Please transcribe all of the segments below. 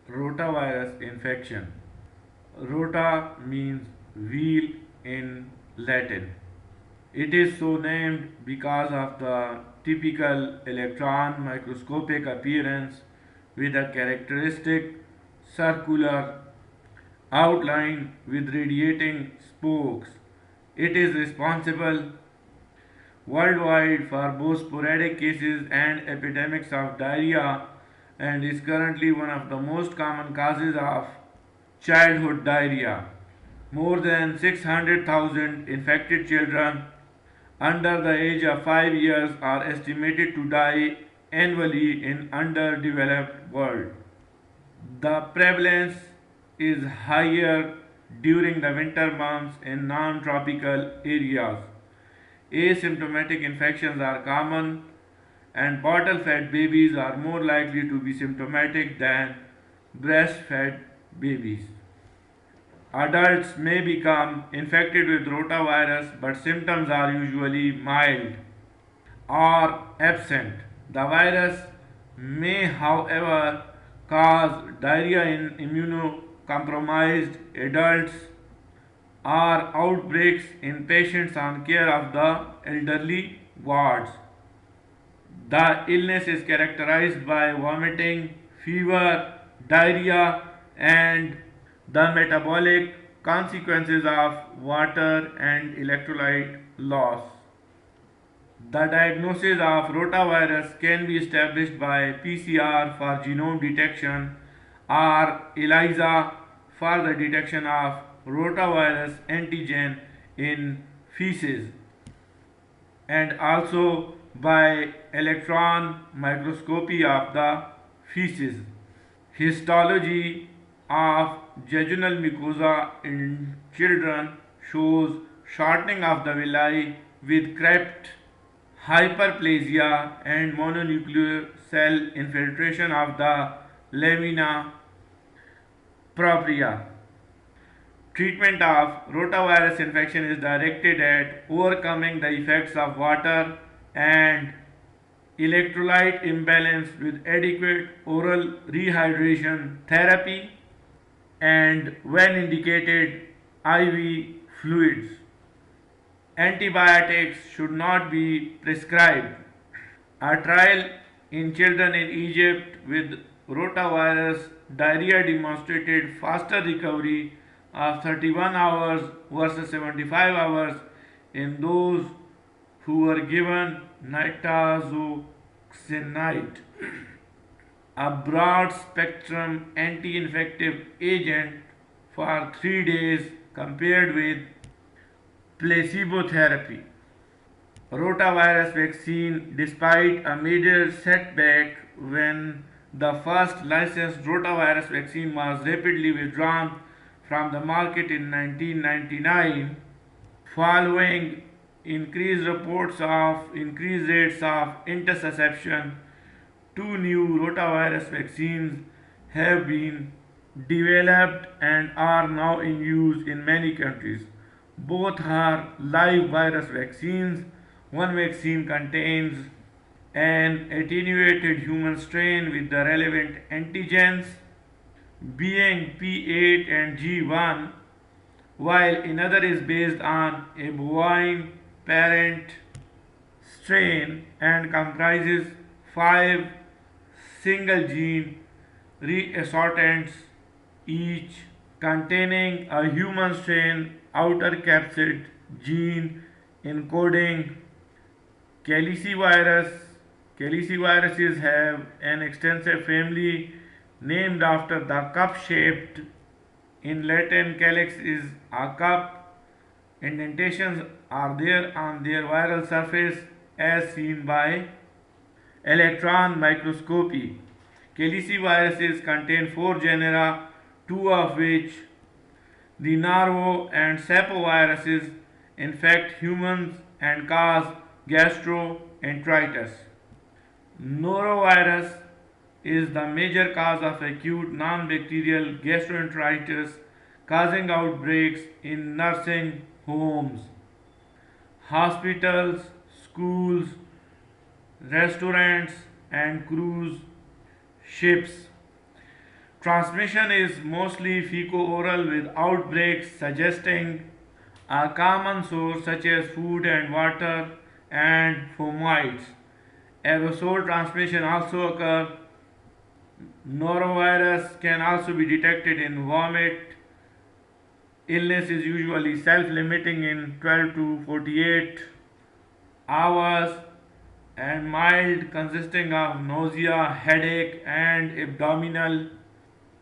Rotavirus infection. Rota means wheel in Latin. It is so named because of the typical electron microscopic appearance with a characteristic circular outline with radiating spokes. It is responsible worldwide for both sporadic cases and epidemics of diarrhea and is currently one of the most common causes of childhood diarrhea. More than 600,000 infected children under the age of 5 years are estimated to die annually in underdeveloped world. The prevalence is higher during the winter months in non-tropical areas. Asymptomatic infections are common and bottle-fed babies are more likely to be symptomatic than breastfed babies. Adults may become infected with rotavirus, but symptoms are usually mild or absent. The virus may, however, cause diarrhea in immunocompromised adults or outbreaks in patients on care of the elderly wards. The illness is characterized by vomiting, fever, diarrhea, and the metabolic consequences of water and electrolyte loss. The diagnosis of rotavirus can be established by PCR for genome detection or ELISA for the detection of rotavirus antigen in feces, and also by electron microscopy of the feces. Histology of jejunal mucosa in children shows shortening of the villi with crypt, hyperplasia, and mononuclear cell infiltration of the lamina propria. Treatment of rotavirus infection is directed at overcoming the effects of water and electrolyte imbalance with adequate oral rehydration therapy and, when indicated, IV fluids. Antibiotics should not be prescribed. A trial in children in Egypt with rotavirus diarrhea demonstrated faster recovery of 31 hours versus 75 hours in those who were given nitazoxanide, a broad spectrum anti infective agent, for 3 days compared with placebo therapy. Rotavirus vaccine, despite a major setback when the first licensed rotavirus vaccine was rapidly withdrawn from the market in 1999 following increased reports of increased rates of interception. Two new rotavirus vaccines have been developed and are now in use in many countries. Both are live virus vaccines. One vaccine contains an attenuated human strain with the relevant antigens being P8 and G1, while another is based on a bovine parent strain and comprises 5 single gene reassortants, each containing a human strain outer capsid gene encoding calicivirus. Caliciviruses have an extensive family named after the cup shaped. In Latin, calyx is a cup. Indentations are there on their viral surface as seen by electron microscopy. Caliciviruses contain 4 genera, two of which, the Narvo and Sapoviruses, infect humans and cause gastroenteritis. Norovirus is the major cause of acute non-bacterial gastroenteritis, causing outbreaks in nursing homes, hospitals, schools, restaurants, and cruise ships. Transmission is mostly fecal-oral with outbreaks suggesting a common source such as food and water and fomites. Aerosol transmission also occurs. Norovirus can also be detected in vomit. Illness is usually self-limiting in 12 to 48 hours and mild, consisting of nausea, headache, and abdominal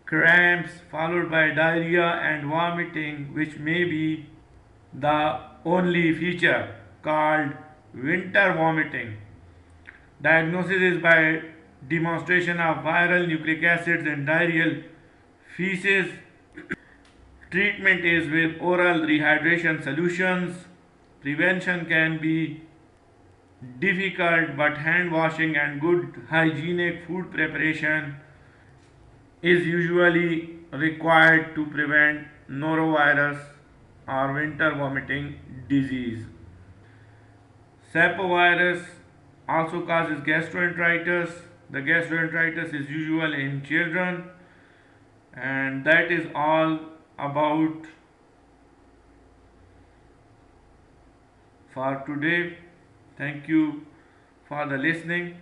cramps, followed by diarrhea and vomiting, which may be the only feature, called winter vomiting. Diagnosis is by demonstration of viral nucleic acids and diarrheal feces. Treatment is with oral rehydration solutions. Prevention can be difficult, but hand washing and good hygienic food preparation is usually required to prevent norovirus or winter vomiting disease. Sapovirus also causes gastroenteritis. The gastroenteritis is usual in children, and that is all about for today. Thank you for the listening.